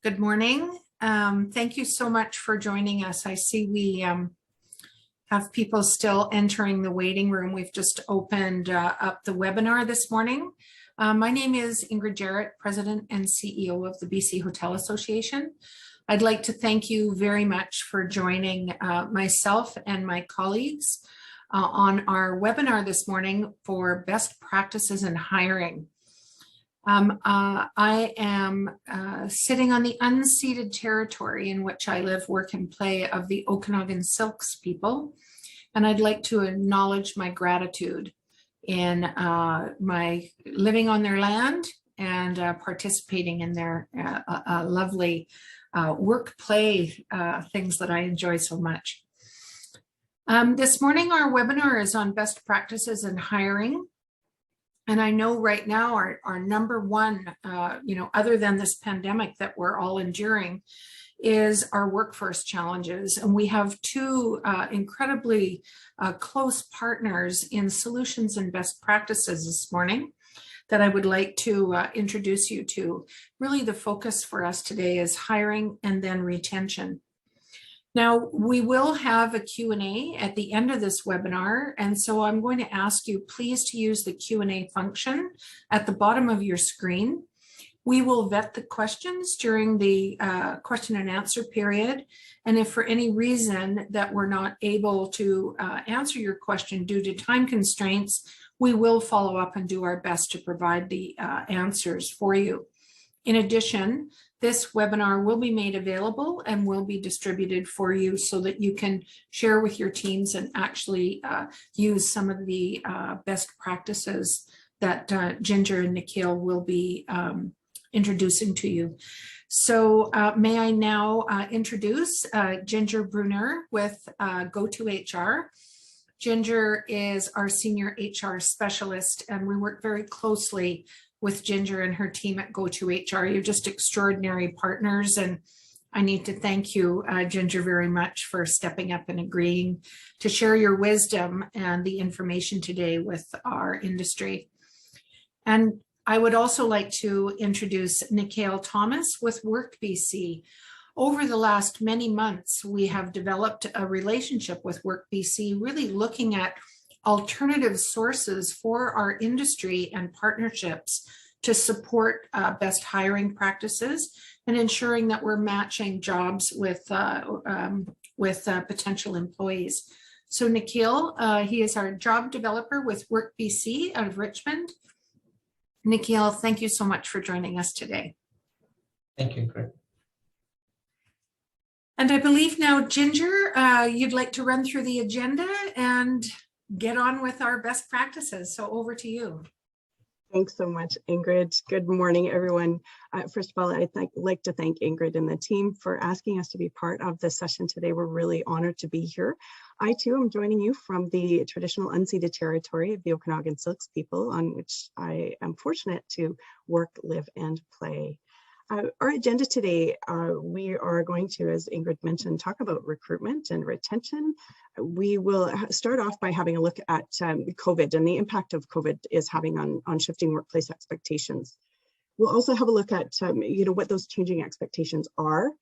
Good morning. Thank you so much for joining us. I see we have people still entering the waiting room. We've just opened up the webinar this morning. My name is Ingrid Jarrett, President and CEO of the BC Hotel Association. I'd like to thank you very much for joining myself and my colleagues on our webinar this morning for best practices in hiring. I am sitting on the unceded territory in which I live, work, and play of the Okanagan Silks people, and I'd like to acknowledge my gratitude in my living on their land and participating in their lovely work-play things that I enjoy so much. This morning, our webinar is on best practices in hiring. And I know right now our number one, other than this pandemic that we're all enduring, is our workforce challenges. And we have two incredibly close partners in solutions and best practices this morning that I would like to introduce you to. Really, the focus for us today is hiring and then retention. Now, we will have a Q&A at the end of this webinar, and so I'm going to ask you please to use the Q&A function at the bottom of your screen. We will vet the questions during the question and answer period, and if for any reason that we're not able to answer your question due to time constraints, we will follow up and do our best to provide the answers for you. In addition, this webinar will be made available and will be distributed for you so that you can share with your teams and actually use some of the best practices that Ginger and Nikhil will be introducing to you. So may I now introduce Ginger Brunner with Go2HR. Ginger is our senior HR specialist, and we work very closely with Ginger and her team at Go2HR. You're just extraordinary partners, and I need to thank you, Ginger, very much for stepping up and agreeing to share your wisdom and the information today with our industry. And I would also like to introduce Nikhil Thomas with WorkBC. Over the last many months, we have developed a relationship with WorkBC, really looking at alternative sources for our industry and partnerships to support best hiring practices and ensuring that we're matching jobs with potential employees. So Nikhil, he is our job developer with WorkBC out of Richmond. Nikhil, thank you so much for joining us today. Thank you, Greg. And I believe now, Ginger, you'd like to run through the agenda and get on with our best practices. So over to you. Thanks so much, Ingrid. Good morning, everyone. First of all, I'd like to thank Ingrid and the team for asking us to be part of this session today. We're really honored to be here. I too am joining you from the traditional unceded territory of the Okanagan Silks people, on which I am fortunate to work, live, and play. Our agenda today, we are going to, as Ingrid mentioned, talk about recruitment and retention. We will start off by having a look at COVID and the impact of COVID is having on shifting workplace expectations. We'll also have a look at what those changing expectations are,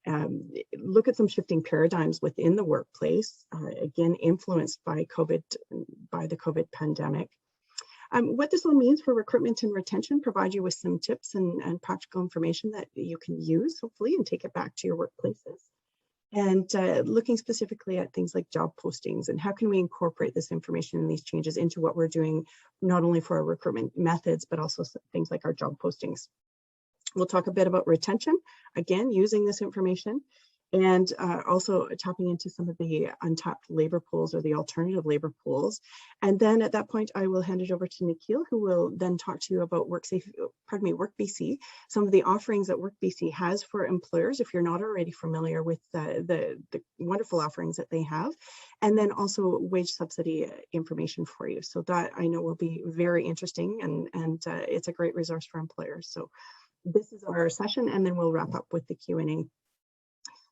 look at some shifting paradigms within the workplace, again influenced by the COVID pandemic. What this all means for recruitment and retention, provide you with some tips and practical information that you can use, hopefully, and take it back to your workplaces. And looking specifically at things like job postings and how can we incorporate this information and these changes into what we're doing, not only for our recruitment methods, but also things like our job postings. We'll talk a bit about retention, again, using this information, and also tapping into some of the untapped labor pools or the alternative labor pools. And then at that point, I will hand it over to Nikhil, who will then talk to you about WorkBC, some of the offerings that WorkBC has for employers, if you're not already familiar with the wonderful offerings that they have, and then also wage subsidy information for you. So that I know will be very interesting, and it's a great resource for employers. So this is our session, and then we'll wrap up with the Q&A.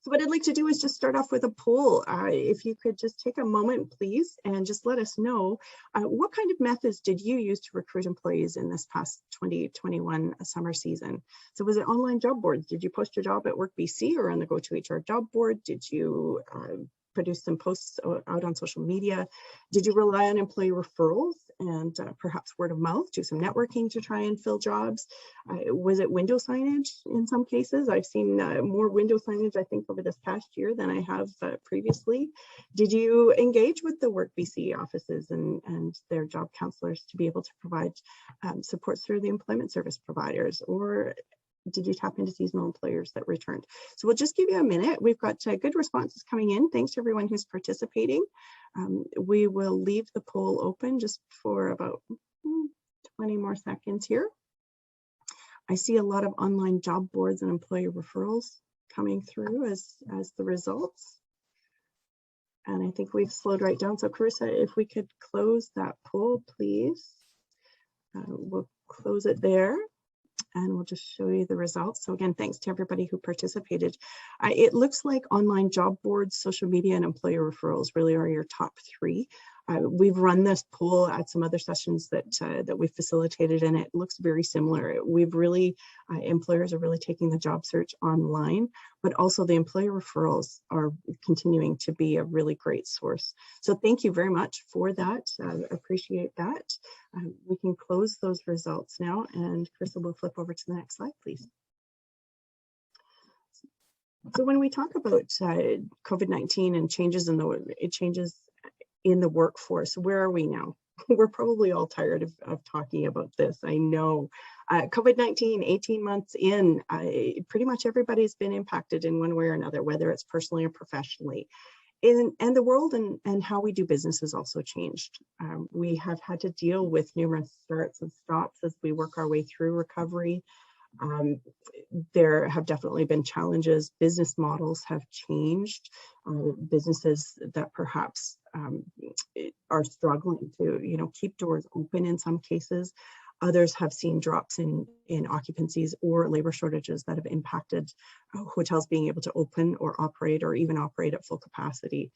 So what I'd like to do is just start off with a poll. If you could just take a moment, please, and just let us know what kind of methods did you use to recruit employees in this past 2021 summer season? So was it online job boards? Did you post your job at WorkBC or on the GoToHR job board? Did you produce some posts out on social media? Did you rely on employee referrals and perhaps word of mouth, do some networking to try and fill jobs? Was it window signage in some cases? I've seen more window signage, I think, over this past year than I have previously. Did you engage with the WorkBC offices and their job counselors to be able to provide supports through the employment service providers? Or did you tap into seasonal employers that returned? So we'll just give you a minute. We've got good responses coming in. Thanks to everyone who's participating. We will leave the poll open just for about 20 more seconds here. I see a lot of online job boards and employee referrals coming through as the results. And I think we've slowed right down. So Carissa, if we could close that poll, please. We'll close it there. And we'll just show you the results. So again, thanks to everybody who participated. It looks like online job boards, social media, and employer referrals really are your top three. We've run this poll at some other sessions that we've facilitated, and it looks very similar. We've really, employers are really taking the job search online, but also the employer referrals are continuing to be a really great source. So thank you very much for that. Appreciate that. We can close those results now, and Crystal will flip over to the next slide, please. So when we talk about COVID-19 and changes in the workforce, where are we now? We're probably all tired of talking about this. I know COVID-19, 18 months in, pretty much everybody's been impacted in one way or another, whether it's personally or professionally. And the world and how we do business has also changed. We have had to deal with numerous starts and stops as we work our way through recovery. There have definitely been challenges. Business models have changed. Businesses that perhaps are struggling to, keep doors open in some cases. Others have seen drops in occupancies or labor shortages that have impacted hotels being able to open or operate or even operate at full capacity.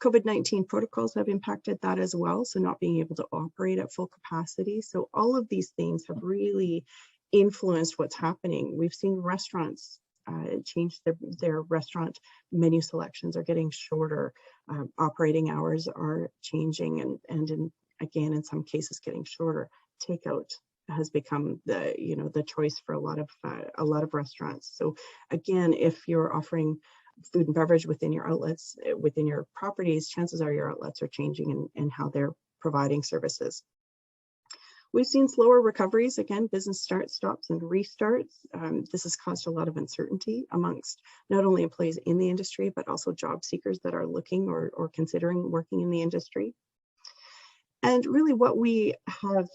COVID-19 protocols have impacted that as well, so not being able to operate at full capacity. So all of these things have really influenced what's happening. We've seen restaurants change their restaurant menu selections are getting shorter. Operating hours are changing and again, in some cases getting shorter. Takeout has become the choice for a lot of restaurants. So again, if you're offering food and beverage within your outlets, within your properties, chances are your outlets are changing in how they're providing services. We've seen slower recoveries, again, business starts, stops, and restarts. This has caused a lot of uncertainty amongst not only employees in the industry, but also job seekers that are looking or considering working in the industry. And really what we have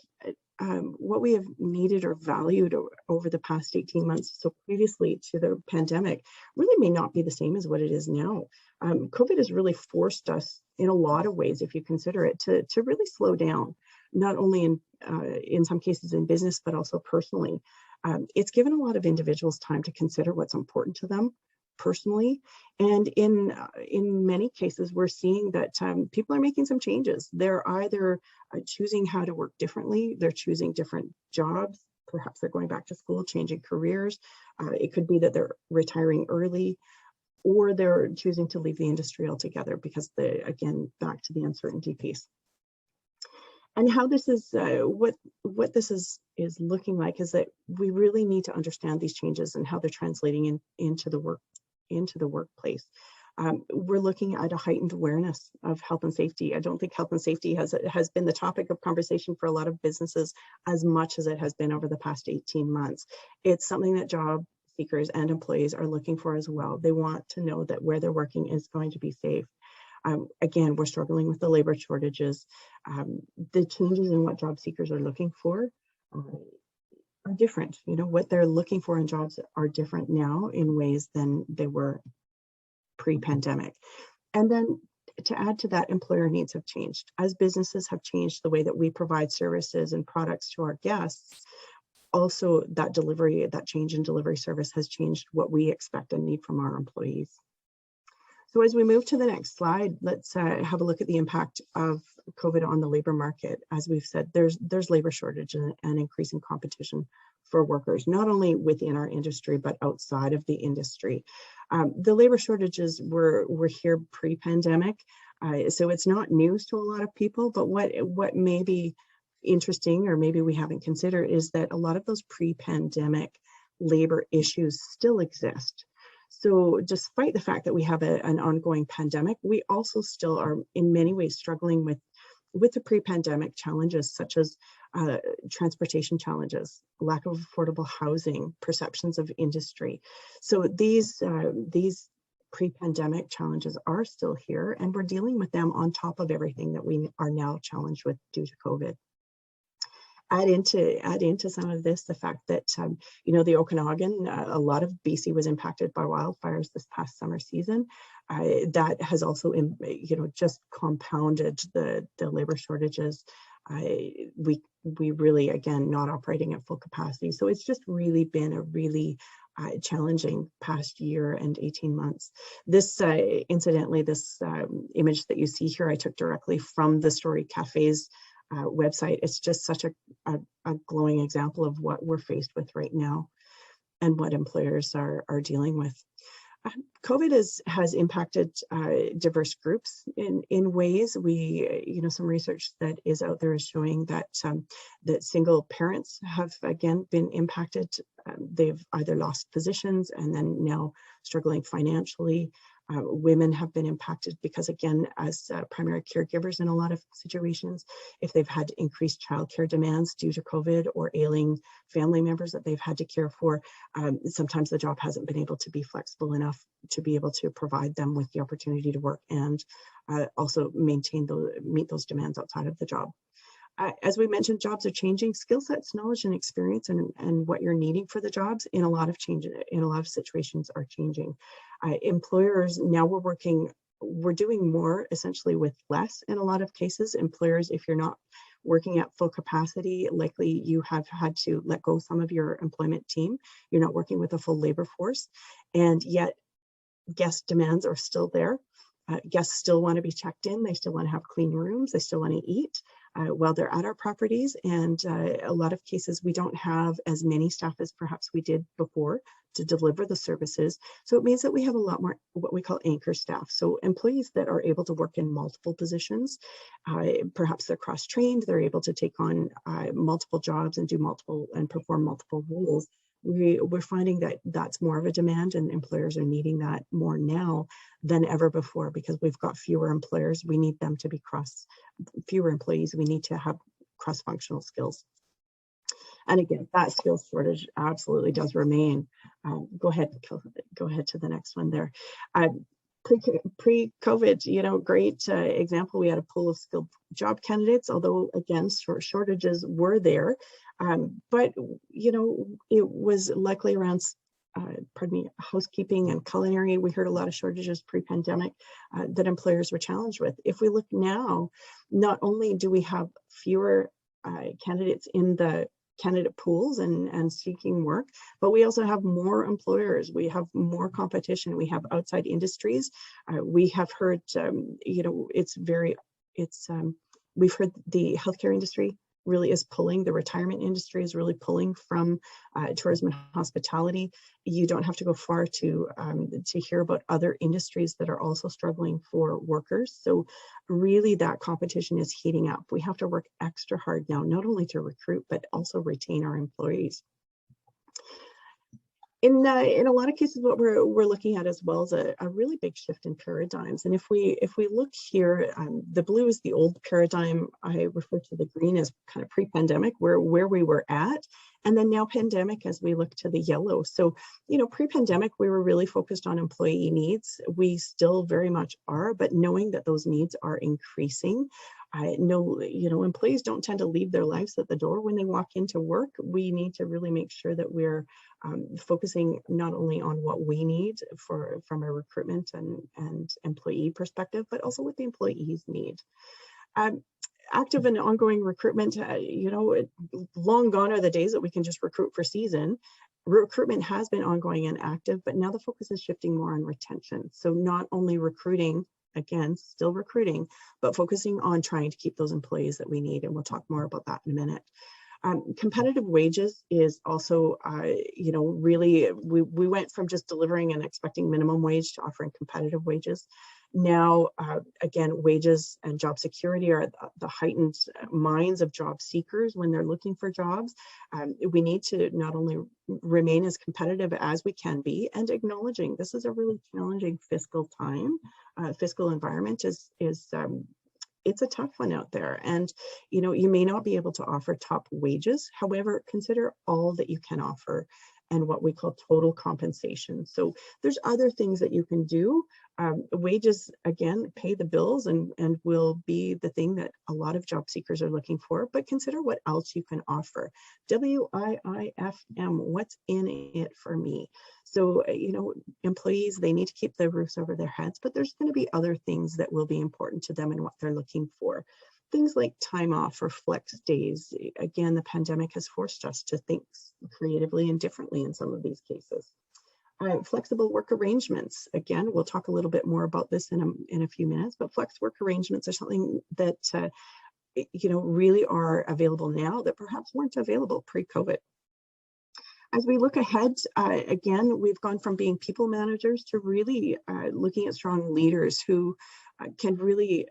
needed or valued over the past 18 months, so previously to the pandemic, really may not be the same as what it is now. COVID has really forced us in a lot of ways, if you consider it, to really slow down, not only in some cases in business, but also personally. It's given a lot of individuals time to consider what's important to them personally. And in many cases, we're seeing that people are making some changes. They're either choosing how to work differently, they're choosing different jobs, perhaps they're going back to school, changing careers. It could be that they're retiring early, or they're choosing to leave the industry altogether because again, back to the uncertainty piece. And how this is, what this is looking like is that we really need to understand these changes and how they're translating into the workplace. We're looking at a heightened awareness of health and safety. I don't think health and safety has been the topic of conversation for a lot of businesses as much as it has been over the past 18 months. It's something that job seekers and employees are looking for as well. They want to know that where they're working is going to be safe. Again, we're struggling with the labor shortages. The changes in what job seekers are looking for are different. What they're looking for in jobs are different now in ways than they were pre-pandemic. And then to add to that, employer needs have changed. As businesses have changed the way that we provide services and products to our guests, also that change in delivery service has changed what we expect and need from our employees. So as we move to the next slide, let's have a look at the impact of COVID on the labor market. As we've said, there's labor shortage and increasing competition for workers, not only within our industry, but outside of the industry. The labor shortages were here pre-pandemic, so it's not news to a lot of people, but what may be interesting, or maybe we haven't considered, is that a lot of those pre-pandemic labor issues still exist. So despite the fact that we have an ongoing pandemic, we also still are in many ways struggling with the pre-pandemic challenges, such as transportation challenges, lack of affordable housing, perceptions of industry. So these pre-pandemic challenges are still here, and we're dealing with them on top of everything that we are now challenged with due to COVID. Add into some of this the fact that the Okanagan, a lot of BC was impacted by wildfires this past summer season. That has also just compounded the labor shortages. We really, again, not operating at full capacity. So it's just really been a really challenging past year and 18 months. This incidentally, this image that you see here, I took directly from the Story Cafe's website. It's just such a glowing example of what we're faced with right now and what employers are dealing with. COVID has impacted diverse groups in ways. Some research that is out there is showing that that single parents have again been impacted. They've either lost positions and then now struggling financially. Women have been impacted because, again, as primary caregivers in a lot of situations, if they've had increased childcare demands due to COVID or ailing family members that they've had to care for, sometimes the job hasn't been able to be flexible enough to be able to provide them with the opportunity to work and also meet those demands outside of the job. As we mentioned, jobs are changing. Skill sets, knowledge, and experience, and what you're needing for the jobs in a lot of situations are changing. Employers now we're doing more essentially with less in a lot of cases. Employers, if you're not working at full capacity, likely you have had to let go some of your employment team. You're not working with a full labor force, and yet guest demands are still there. Guests still want to be checked in. They still want to have clean rooms. They still want to eat while they're at our properties. And a lot of cases, we don't have as many staff as perhaps we did before to deliver the services. So it means that we have a lot more what we call anchor staff. So employees that are able to work in multiple positions. Perhaps they're cross-trained. They're able to take on multiple jobs and perform multiple roles. We're finding that that's more of a demand, and employers are needing that more now than ever before because we've got fewer employers. We need them to be fewer employees. We need to have cross-functional skills. And again, that skills shortage absolutely does remain. Go ahead to the next one there. Pre-COVID, great example. We had a pool of skilled job candidates, although again, shortages were there. But it was likely around, housekeeping and culinary. We heard a lot of shortages pre-pandemic that employers were challenged with. If we look now, not only do we have fewer candidates in the candidate pools and seeking work, but we also have more employers. We have more competition. We have outside industries. We have heard, we've heard the healthcare industry really is pulling, the retirement industry is really pulling from tourism and hospitality. You don't have to go far to hear about other industries that are also struggling for workers. So really that competition is heating up. We have to work extra hard now, not only to recruit, but also retain our employees. In a lot of cases, what we're looking at as well is a really big shift in paradigms. And if we look here, the blue is the old paradigm. I refer to the green as kind of pre-pandemic, where we were at, and then now pandemic as we look to the yellow. So, pre-pandemic, we were really focused on employee needs. We still very much are, but knowing that those needs are increasing. Employees don't tend to leave their lives at the door when they walk into work. We need to really make sure that we're focusing not only on what we need from a recruitment and employee perspective, but also what the employees need. Active and ongoing recruitment, long gone are the days that we can just recruit for season. Recruitment has been ongoing and active, but now the focus is shifting more on retention. So not only recruiting, again, still recruiting, but focusing on trying to keep those employees that we need. And we'll talk more about that in a minute. Competitive wages is also, you know, really, we went from just delivering and expecting minimum wage to offering competitive wages. Now, again, wages and job security are the heightened minds of job seekers when they're looking for jobs. We need to not only remain as competitive as we can be, and acknowledging this is a really challenging fiscal time. Fiscal environment is it's a tough one out there, and you know, you may not be able to offer top wages. However, consider all that you can offer and what we call total compensation. So there's other things that you can do. Wages, again, pay the bills and will be the thing that a lot of job seekers are looking for, but consider what else you can offer. WIIFM, what's in it for me? So, you know, employees, they need to keep their roofs over their heads, but there's going to be other things that will be important to them and what they're looking for. Things like time off or flex days. Again, the pandemic has forced us to think creatively and differently in some of these cases. Flexible work arrangements. Again, we'll talk a little bit more about this in a few minutes, but flex work arrangements are something that, you know, really are available now that perhaps weren't available pre-COVID. As we look ahead, again, we've gone from being people managers to really looking at strong leaders who can really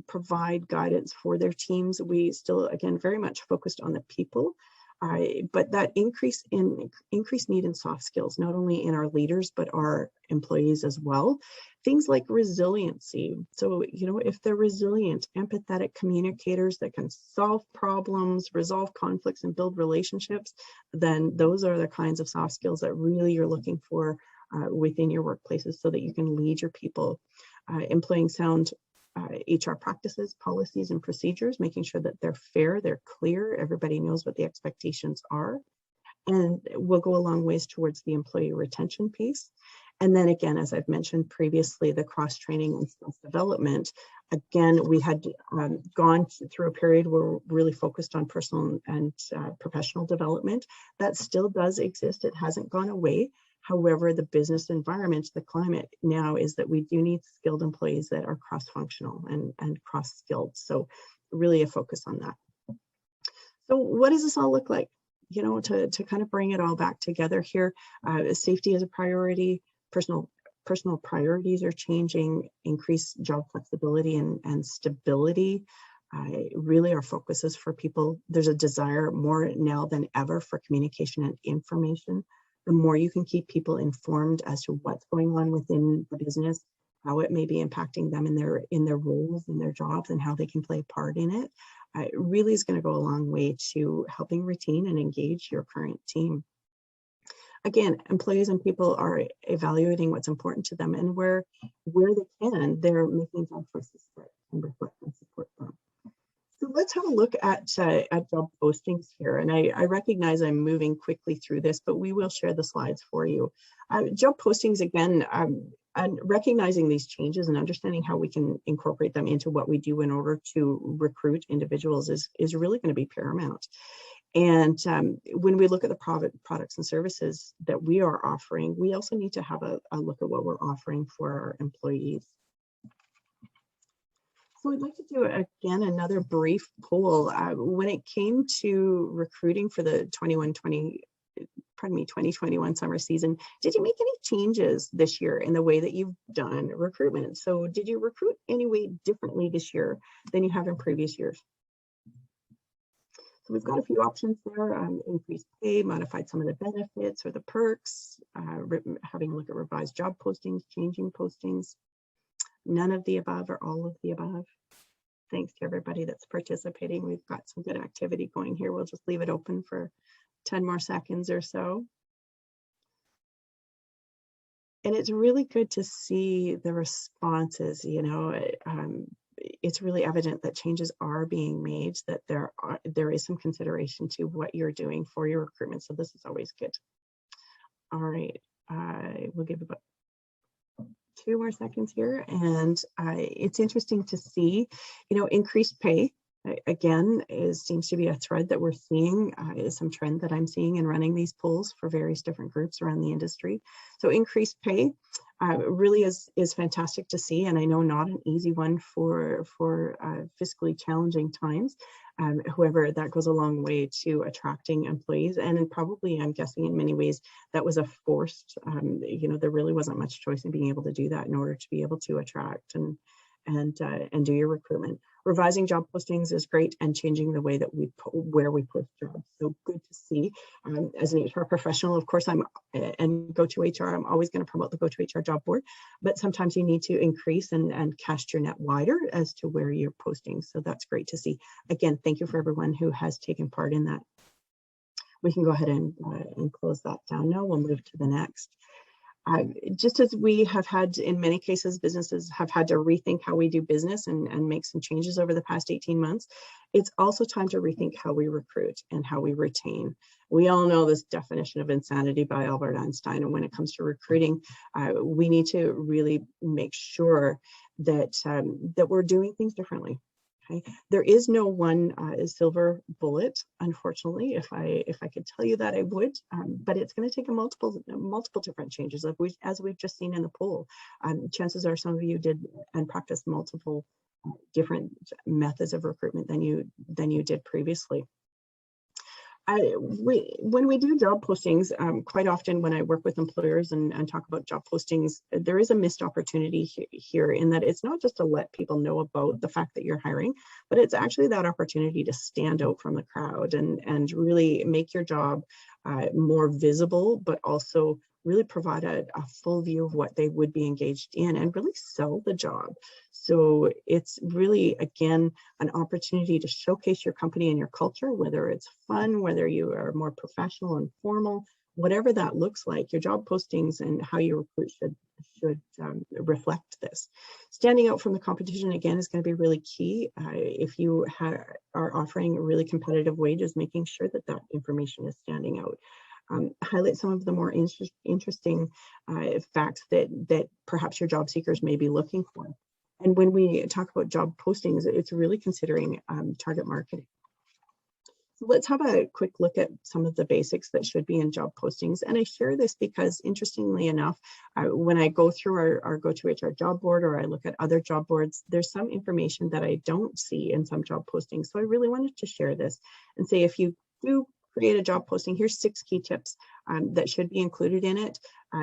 provide guidance for their teams. We still, again, very much focused on the people, but that increased need in soft skills, not only in our leaders, but our employees as well. Things like resiliency. So, you know, if they're resilient, empathetic communicators that can solve problems, resolve conflicts, and build relationships, then those are the kinds of soft skills that really you're looking for within your workplaces so that you can lead your people. Employing sound HR practices, policies, and procedures, making sure that they're fair, they're clear, everybody knows what the expectations are, and will go a long ways towards the employee retention piece. And then again, as I've mentioned previously, the cross-training and self-development. Again, we had gone through a period where we're really focused on personal and professional development. That still does exist. It hasn't gone away. However, the business environment, the climate now is that we do need skilled employees that are cross-functional and cross-skilled. So really a focus on that. So what does this all look like? You know, to kind of bring it all back together here, safety is a priority, personal priorities are changing, increased job flexibility and stability. Really our focus is for people. There's a desire more now than ever for communication and information. The more you can keep people informed as to what's going on within the business, how it may be impacting them in their roles, in their jobs, and how they can play a part in it, it really is going to go a long way to helping retain and engage your current team. Again, employees and people are evaluating what's important to them, and where they can, they're making job choices that can reflect and support them. So let's have a look at job postings here. And I recognize I'm moving quickly through this, but we will share the slides for you. Job postings, again, and recognizing these changes and understanding how we can incorporate them into what we do in order to recruit individuals is really going to be paramount. And when we look at the products and services that we are offering, we also need to have a look at what we're offering for our employees. So I'd like to do, again, another brief poll. When it came to recruiting for the 2021 summer season, did you make any changes this year in the way that you've done recruitment? So did you recruit any way differently this year than you have in previous years? So we've got a few options there, increased pay, modified some of the benefits or the perks, having a look at revised job postings, changing postings. None of the above or all of the above. Thanks to everybody that's participating. We've got some good activity going here. We'll just leave it open for 10 more seconds or so. And it's really good to see the responses. You know, it's really evident that changes are being made, that there is some consideration to what you're doing for your recruitment. So this is always good. All right, we'll give about 2 more seconds here. And it's interesting to see, you know, increased pay. Again, seems to be a thread that we're seeing, is some trend that I'm seeing in running these polls for various different groups around the industry. So increased pay really is fantastic to see, and I know not an easy one for fiscally challenging times. However, that goes a long way to attracting employees, and probably, I'm guessing, in many ways that was a forced. There really wasn't much choice in being able to do that in order to be able to attract and do your recruitment. Revising job postings is great, and changing the way that where we post jobs. So good to see. As an HR professional, of course, and Go2HR, I'm always going to promote the Go2HR job board, but sometimes you need to increase and cast your net wider as to where you're posting. So that's great to see. Again, thank you for everyone who has taken part in that. We can go ahead and close that down now. We'll move to the next. Just as we have had, in many cases, businesses have had to rethink how we do business and make some changes over the past 18 months, it's also time to rethink how we recruit and how we retain. We all know this definition of insanity by Albert Einstein, and when it comes to recruiting, we need to really make sure that, that we're doing things differently. Okay. There is no one silver bullet, unfortunately. If I could tell you that, I would, but it's going to take a multiple different changes, as we've just seen in the poll. Chances are some of you did and practiced multiple different methods of recruitment than you did previously. When we do job postings, quite often when I work with employers and talk about job postings, there is a missed opportunity here in that it's not just to let people know about the fact that you're hiring, but it's actually that opportunity to stand out from the crowd and really make your job more visible, but also really provide a full view of what they would be engaged in and really sell the job. So it's really, again, an opportunity to showcase your company and your culture, whether it's fun, whether you are more professional and formal, whatever that looks like. Your job postings and how you recruit should reflect this. Standing out from the competition, again, is going to be really key. If you are offering really competitive wages, making sure that that information is standing out. Highlight some of the more interesting facts that perhaps your job seekers may be looking for. And when we talk about job postings, it's really considering target marketing. So let's have a quick look at some of the basics that should be in job postings. And I share this because, interestingly enough, when I go through our Go2HR job board, or I look at other job boards, there's some information that I don't see in some job postings. So I really wanted to share this and say, if you do create a job posting, here's 6 key tips that should be included in it.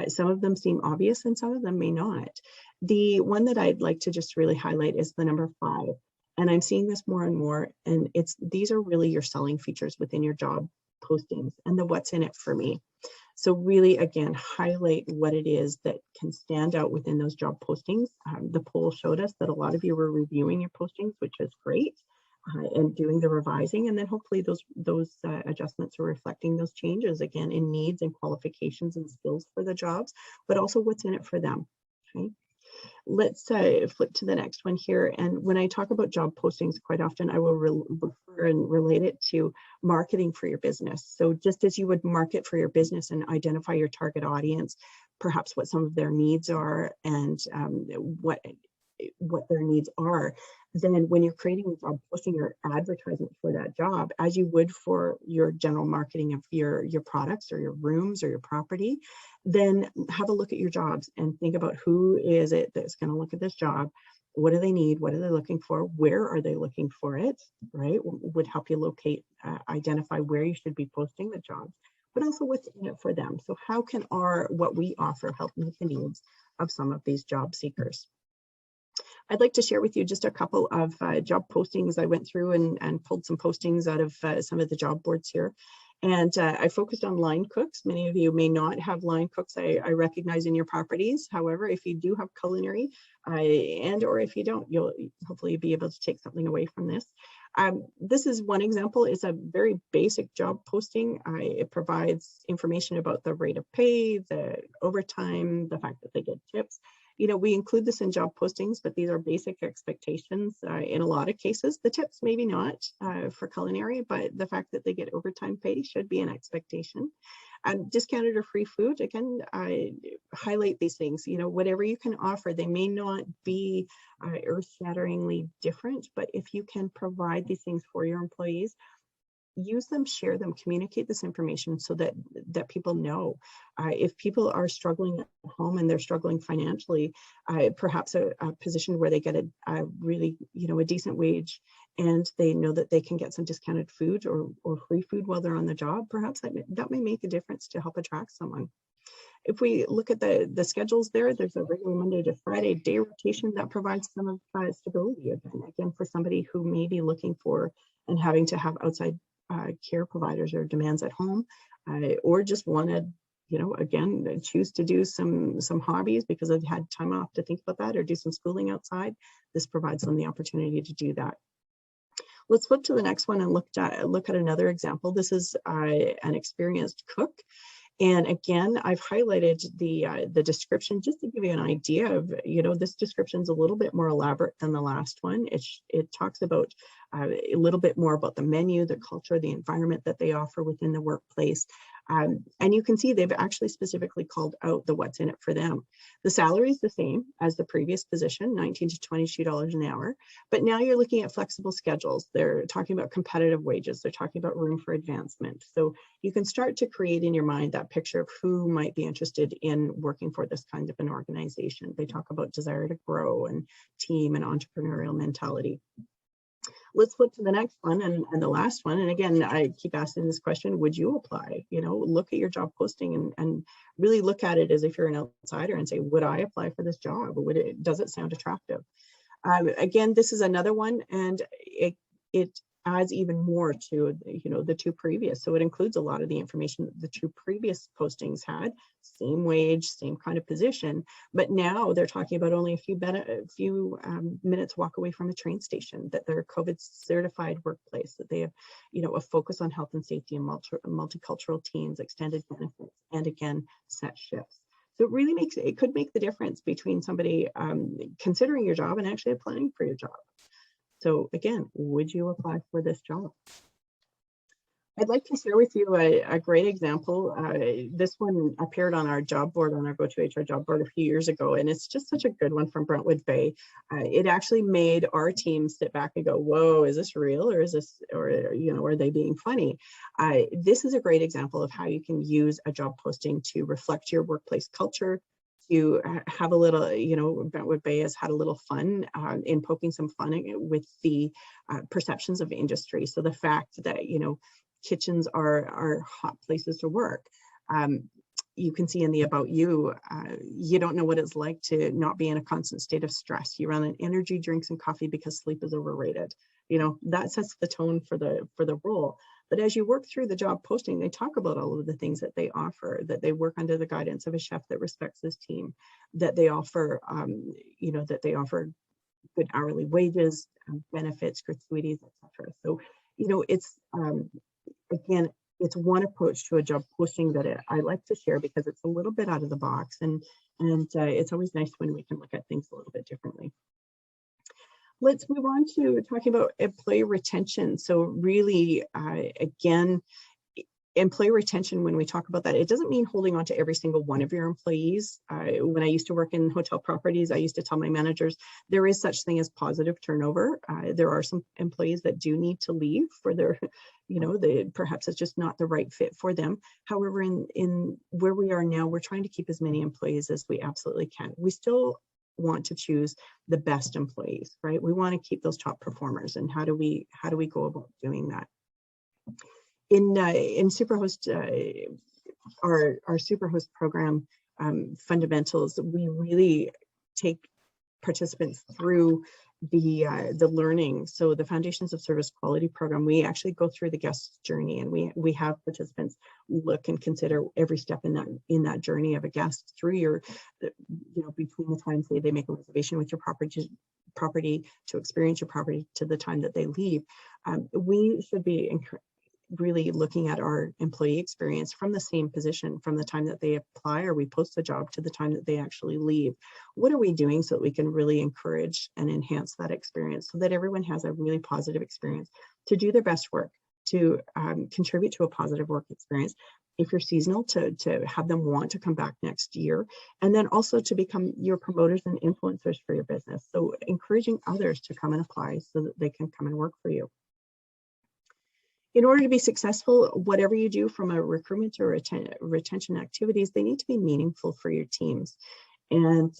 Some of them seem obvious and some of them may not. The one that I'd like to just really highlight is the number 5. And I'm seeing this more and more, and these are really your selling features within your job postings and the what's in it for me. So really, again, highlight what it is that can stand out within those job postings. The poll showed us that a lot of you were reviewing your postings, which is great. And doing the revising, and then hopefully those adjustments are reflecting those changes again in needs and qualifications and skills for the jobs, but also what's in it for them. Okay, let's flip to the next one here. And when I talk about job postings, quite often I will refer and relate it to marketing for your business. So just as you would market for your business and identify your target audience, perhaps what some of their needs are and what their needs are, then when you're creating a job posting or advertisement for that job, as you would for your general marketing of your products or your rooms or your property, then have a look at your jobs and think about who is it that's going to look at this job. What do they need? What are they looking for? Where are they looking for it? Right? Would help you locate, identify where you should be posting the jobs, but also what's in it for them. So how can what we offer help meet the needs of some of these job seekers? I'd like to share with you just a couple of job postings. I went through and pulled some postings out of some of the job boards here. And I focused on line cooks. Many of you may not have line cooks, I recognize, in your properties. However, if you do have culinary or if you don't, you'll hopefully be able to take something away from this. This is one example. It's a very basic job posting. It provides information about the rate of pay, the overtime, the fact that they get tips. You know, we include this in job postings, but these are basic expectations in a lot of cases. The tips, maybe not for culinary, but the fact that they get overtime pay should be an expectation. Discounted or free food, again, I highlight these things, you know, whatever you can offer. They may not be earth-shatteringly different, but if you can provide these things for your employees, use them, share them, communicate this information so that people know. If people are struggling at home and they're struggling financially, perhaps a position where they get a really, you know, a decent wage, and they know that they can get some discounted food or free food while they're on the job, perhaps that may make a difference to help attract someone. If we look at the schedules there's a regular Monday to Friday day rotation that provides some of stability again for somebody who may be looking for and having to have outside care providers or demands at home, or just want to, you know, again, choose to do some hobbies because they've had time off to think about that, or do some schooling outside. This provides them the opportunity to do that. Let's flip to the next one and look at another example. This is an experienced cook. And again, I've highlighted the description just to give you an idea of, you know, this description is a little bit more elaborate than the last one. It talks about a little bit more about the menu, the culture, the environment that they offer within the workplace. And you can see they've actually specifically called out the what's in it for them. The salary is the same as the previous position, $19 to $22 an hour, but now you're looking at flexible schedules. They're talking about competitive wages. They're talking about room for advancement. So you can start to create in your mind that picture of who might be interested in working for this kind of an organization. They talk about desire to grow and team and entrepreneurial mentality. Let's flip to the next one and the last one. And again, I keep asking this question, would you apply? You know, look at your job posting and really look at it as if you're an outsider and say, would I apply for this job? Does it sound attractive? Again, this is another one, and it adds even more to, you know, the two previous. So it includes a lot of the information that the two previous postings had, same wage, same kind of position, but now they're talking about only a few minutes walk away from a train station, that they're a COVID certified workplace, that they have, you know, a focus on health and safety and multicultural teams, extended benefits, and again, set shifts. So it really could make the difference between somebody considering your job and actually applying for your job. So again, would you apply for this job? I'd like to share with you a great example. This one appeared on our job board, on our GoToHR job board a few years ago, and it's just such a good one from Brentwood Bay. It actually made our team sit back and go, whoa, is this real, or is this, or, you know, are they being funny? This is a great example of how you can use a job posting to reflect your workplace culture, to have a little, you know, Brentwood Bay has had a little fun in poking some fun with the perceptions of industry. So the fact that, you know, kitchens are hot places to work. You can see in the about you, you don't know what it's like to not be in a constant state of stress. You run on energy, drinks, and coffee because sleep is overrated. You know, that sets the tone for the role. But as you work through the job posting, they talk about all of the things that they offer, that they work under the guidance of a chef that respects his team, that they offer, you know, that they offer good hourly wages, benefits, gratuities, etc. So, you know, it's, again, it's one approach to a job posting that I like to share because it's a little bit out of the box, and it's always nice when we can look at things a little bit differently. Let's move on to talking about employee retention. So really, again, employee retention, when we talk about that, it doesn't mean holding on to every single one of your employees. When I used to work in hotel properties, I used to tell my managers, there is such thing as positive turnover. There are some employees that do need to leave for their, you know, perhaps it's just not the right fit for them. However, in where we are now, we're trying to keep as many employees as we absolutely can. We still want to choose the best employees, right? We want to keep those top performers. And how do we go about doing that? In Superhost, our Superhost program fundamentals, we really take participants through the learning. So the Foundations of Service Quality program, we actually go through the guest journey, and we have participants look and consider every step in that journey of a guest through your, you know, between the times they make a reservation with your property to experience your property to the time that they leave. We should be really looking at our employee experience from the same position, from the time that they apply or we post the job to the time that they actually leave. What are we doing so that we can really encourage and enhance that experience so that everyone has a really positive experience to do their best work, to contribute to a positive work experience, if you're seasonal, to have them want to come back next year, and then also to become your promoters and influencers for your business. So encouraging others to come and apply so that they can come and work for you. In order to be successful, whatever you do from a recruitment or retention activities, they need to be meaningful for your teams. And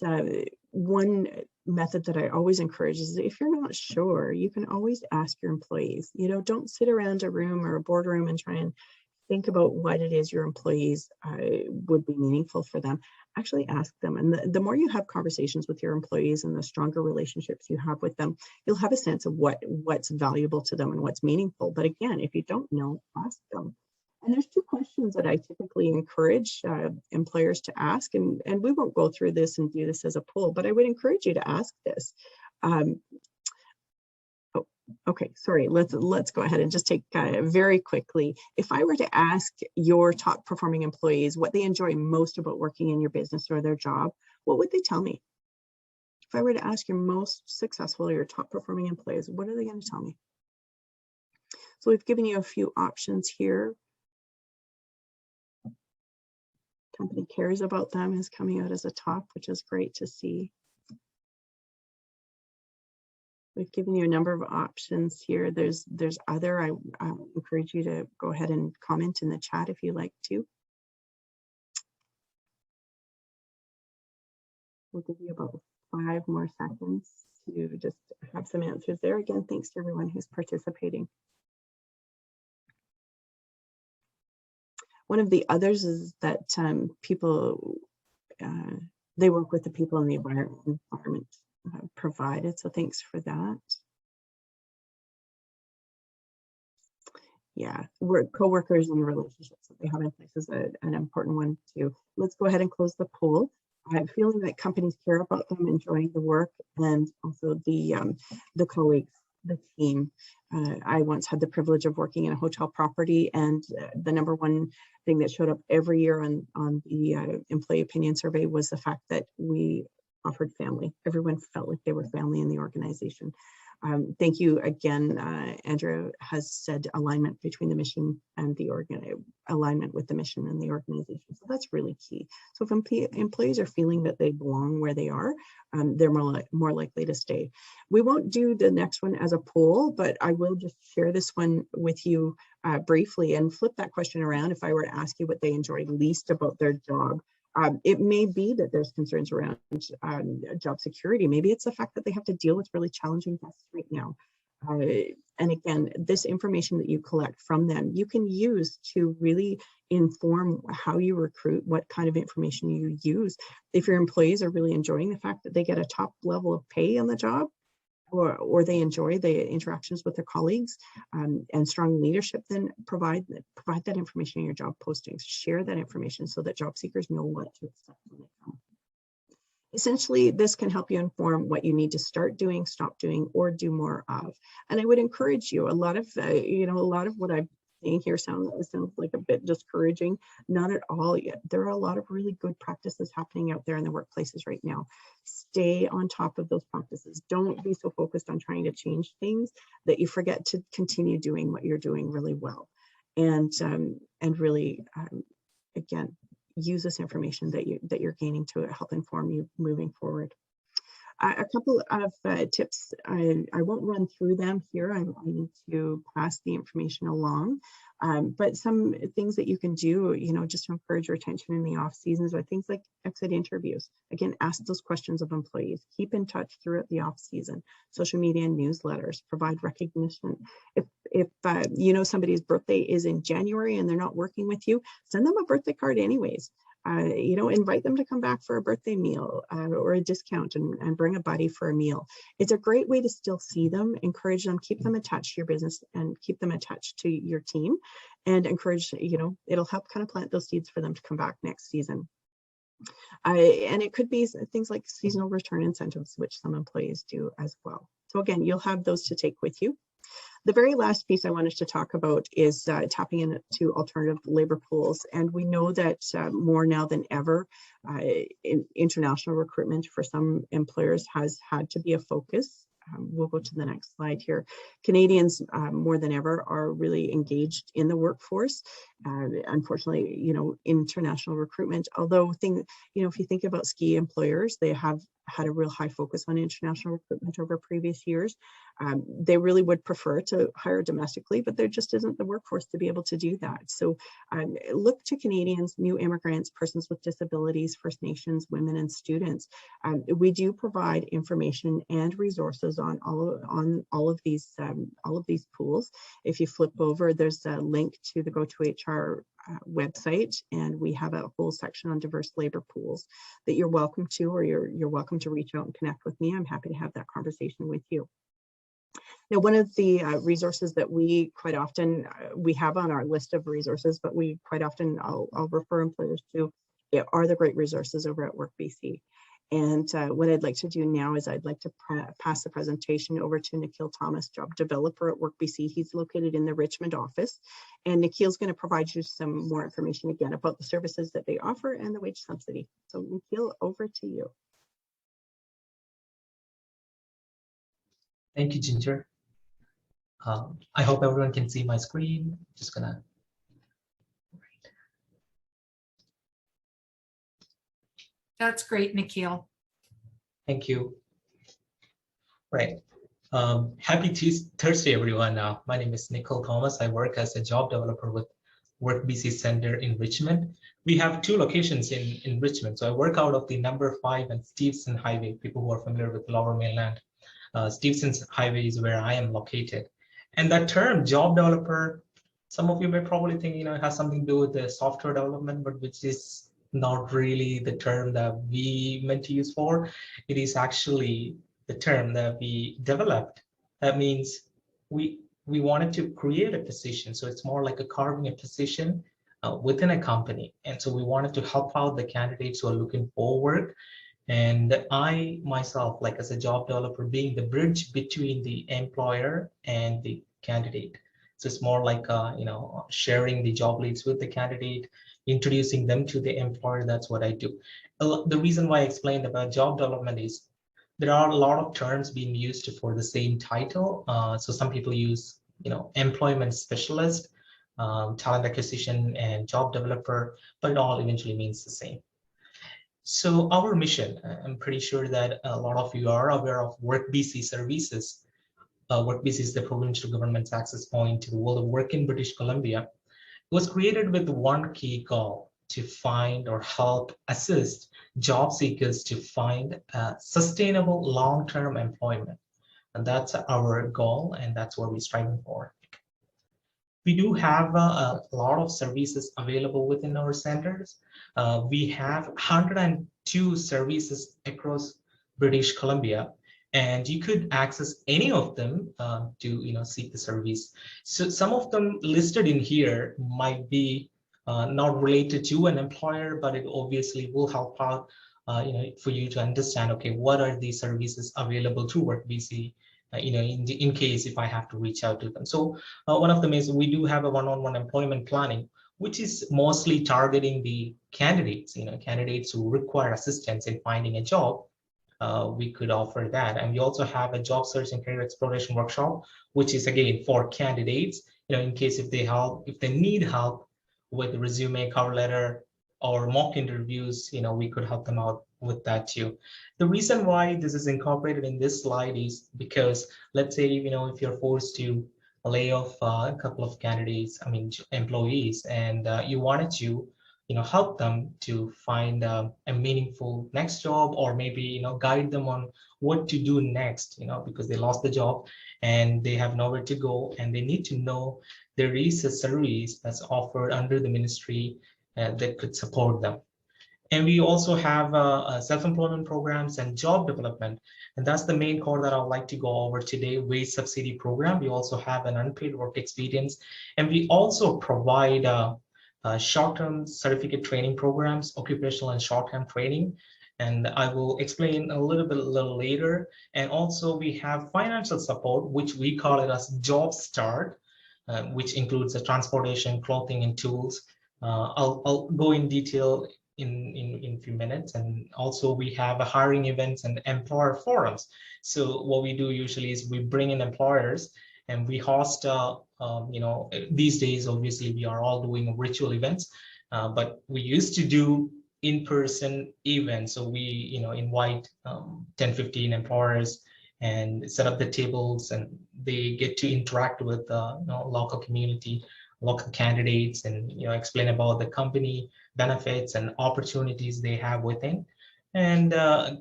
one method that I always encourage is if you're not sure, you can always ask your employees. You know, don't sit around a room or a boardroom and try and think about what it is your employees would be meaningful for them. Actually ask them. And the more you have conversations with your employees and the stronger relationships you have with them, you'll have a sense of what's valuable to them and what's meaningful. But again, if you don't know, ask them. And there's two questions that I typically encourage employers to ask, and we won't go through this and do this as a poll, but I would encourage you to ask this. Okay, sorry, let's go ahead and just take very quickly. If I were to ask your top performing employees what they enjoy most about working in your business or their job, what would they tell me? If I were to ask your most successful or your top performing employees, what are they going to tell me? So we've given you a few options here. Company cares about them is coming out as a top, which is great to see. We've given you a number of options here. There's other. I encourage you to go ahead and comment in the chat if you like to. We'll give you about 5 more seconds to just have some answers there. Again, thanks to everyone who's participating. One of the others is that people, they work with the people in the environment provided. So thanks for that. Yeah, co-workers and relationships that they have in place is an important one too. Let's go ahead and close the poll. I'm feeling that companies care about them, enjoying the work, and also the colleagues, the team. I once had the privilege of working in a hotel property, and the number one thing that showed up every year on the employee opinion survey was the fact that we offered family. Everyone felt like they were family in the organization. Thank you again. Andrea has said alignment between the mission and the alignment with the mission and the organization. So that's really key. So if employees are feeling that they belong where they are, they're more likely to stay. We won't do the next one as a poll, but I will just share this one with you briefly and flip that question around. If I were to ask you what they enjoy least about their job, it may be that there's concerns around job security. Maybe it's the fact that they have to deal with really challenging tests right now. And again, this information that you collect from them, you can use to really inform how you recruit, what kind of information you use. If your employees are really enjoying the fact that they get a top level of pay on the job, or they enjoy the interactions with their colleagues and strong leadership, then provide that information in your job postings. Share that information so that job seekers know what to expect when they come. Essentially, this can help you inform what you need to start doing, stop doing, or do more of. And I would encourage you, a lot of what I'm saying here sounds like a bit discouraging. Not at all yet. There are a lot of really good practices happening out there in the workplaces right now. Stay on top of those practices. Don't be so focused on trying to change things that you forget to continue doing what you're doing really well. And really, again, use this information that you're gaining to help inform you moving forward. A couple of tips, I won't run through them here. I need to pass the information along. But some things that you can do, just to encourage retention in the off seasons are things like exit interviews. Again, ask those questions of employees. Keep in touch throughout the off season. Social media and newsletters, provide recognition. If somebody's birthday is in January and they're not working with you, send them a birthday card anyways. Invite them to come back for a birthday meal or a discount and bring a buddy for a meal. It's a great way to still see them, encourage them, keep them attached to your business and keep them attached to your team, and encourage, it'll help kind of plant those seeds for them to come back next season. And it could be things like seasonal return incentives, which some employees do as well. So again, you'll have those to take with you. The very last piece I wanted to talk about is tapping into alternative labor pools. And we know that more now than ever, international recruitment for some employers has had to be a focus. We'll go to the next slide here. Canadians more than ever are really engaged in the workforce. Unfortunately, international recruitment, although if you think about ski employers, they have had a real high focus on international recruitment over previous years. They really would prefer to hire domestically, but there just isn't the workforce to be able to do that. So look to Canadians, new immigrants, persons with disabilities, First Nations, women, and students. We do provide information and resources on all of these pools. If you flip over, there's a link to the Go2HR website, and we have a whole section on diverse labor pools that you're welcome to, or you're welcome to reach out and connect with me. I'm happy to have that conversation with you. Now, one of the resources that we quite often, we have on our list of resources, but we quite often, I'll refer employers to, are the great resources over at WorkBC. And what I'd like to do now is I'd like to pass the presentation over to Nikhil Thomas, job developer at WorkBC. He's located in the Richmond office. And Nikhil's going to provide you some more information again about the services that they offer and the wage subsidy. So Nikhil, over to you. Thank you, Ginger. I hope everyone can see my screen. Just gonna. That's great, Nikhil. Thank you. Right. Happy Thursday, everyone. My name is Nikhil Thomas. I work as a job developer with WorkBC Center in Richmond. We have two locations in Richmond. So I work out of the number 5 and Stevenson Highway. People who are familiar with Lower Mainland, Stevenson's Highway is where I am located. And that term, job developer, some of you may probably think, it has something to do with the software development, but which is not really the term that we meant to use for. It is actually the term that we developed. That means we wanted to create a position. So it's more like a carving a position within a company. And so we wanted to help out the candidates who are looking for work. And I myself, like as a job developer, being the bridge between the employer and the candidate. So it's more like, sharing the job leads with the candidate, introducing them to the employer. That's what I do. The reason why I explained about job development is there are a lot of terms being used for the same title. So some people use, employment specialist, talent acquisition, and job developer, but it all eventually means the same. So our mission, I'm pretty sure that a lot of you are aware of WorkBC services. WorkBC is the provincial government's access point to the world of work in British Columbia. It was created with one key goal: to find or help assist job seekers to find sustainable long-term employment. And that's our goal, and that's what we're striving for. We do have a lot of services available within our centers. We have 102 services across British Columbia, and you could access any of them to seek the service. So some of them listed in here might be not related to an employer, but it obviously will help out for you to understand, okay, what are the services available to WorkBC, in case if I have to reach out to them. So one of them is we do have a one-on-one employment planning, which is mostly targeting the candidates, candidates who require assistance in finding a job. We could offer that. And we also have a job search and career exploration workshop, which is again for candidates, in case if they need help with the resume, cover letter, or mock interviews, we could help them out with that too. The reason why this is incorporated in this slide is because, let's say, if you're forced to lay off a couple of candidates, employees, and you wanted to, help them to find a meaningful next job, or maybe, guide them on what to do next, because they lost the job and they have nowhere to go, and they need to know there is a service that's offered under the ministry that could support them. And we also have self-employment programs and job development. And that's the main core that I'd like to go over today, wage subsidy program. We also have an unpaid work experience. And we also provide short-term certificate training programs, occupational and short-term training. And I will explain a little later. And also we have financial support, which we call it as Job Start, which includes the transportation, clothing, and tools. I'll go in detail in a few minutes. And also we have hiring events and employer forums. So what we do usually is we bring in employers and we host, these days, obviously, we are all doing virtual events, but we used to do in-person events. So we, invite 10, 15 employers and set up the tables, and they get to interact with local community, local candidates, and explain about the company benefits and opportunities they have within, and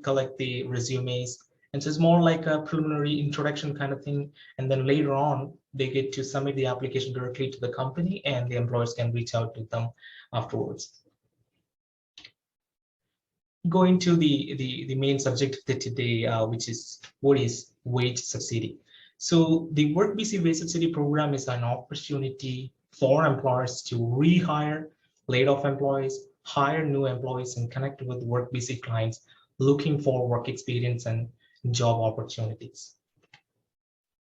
collect the resumes. And so it's more like a preliminary introduction kind of thing. And then later on, they get to submit the application directly to the company, and the employers can reach out to them afterwards. Going to the main subject of today, which is what is wage subsidy. So the WorkBC Wage Subsidy Program is an opportunity for employers to rehire laid off employees, hire new employees, and connect with WorkBC clients looking for work experience and job opportunities.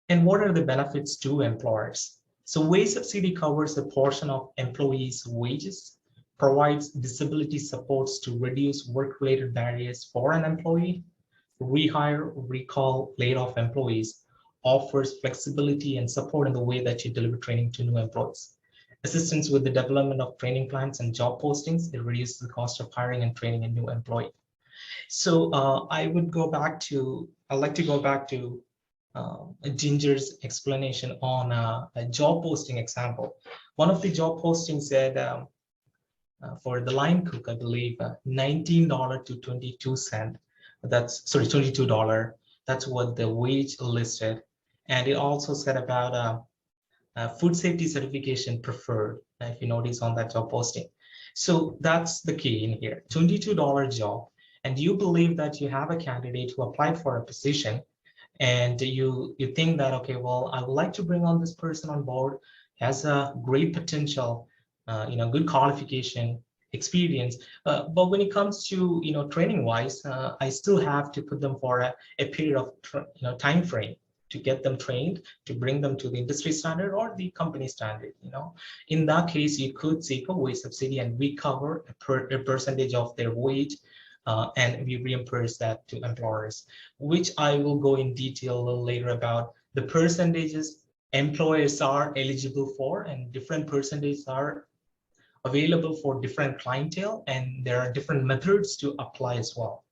And what are the benefits to employers? So wage subsidy covers a portion of employees' wages, provides disability supports to reduce work-related barriers for an employee, rehire, recall laid off employees, offers flexibility and support in the way that you deliver training to new employees. Assistance with the development of training plans and job postings, it reduces the cost of hiring and training a new employee. So I'd like to go back to Ginger's explanation on a job posting example. One of the job postings said for the line cook, I believe, $19 to 22 cents. That's sorry, $22. That's what the wage listed. And it also said about food safety certification preferred, if you notice on that job posting. So that's the key in here, $22 job. And you believe that you have a candidate who applied for a position, and you think that, okay, well, I would like to bring on this person on board, has a great potential, good qualification, experience, but when it comes to training wise, I still have to put them for a period of time frame to get them trained, to bring them to the industry standard or the company standard. In that case, you could seek a wage subsidy, and we cover a percentage of their wage, and we reimburse that to employers, which I will go in detail a little later about the percentages employers are eligible for, and different percentages are available for different clientele, and there are different methods to apply as well.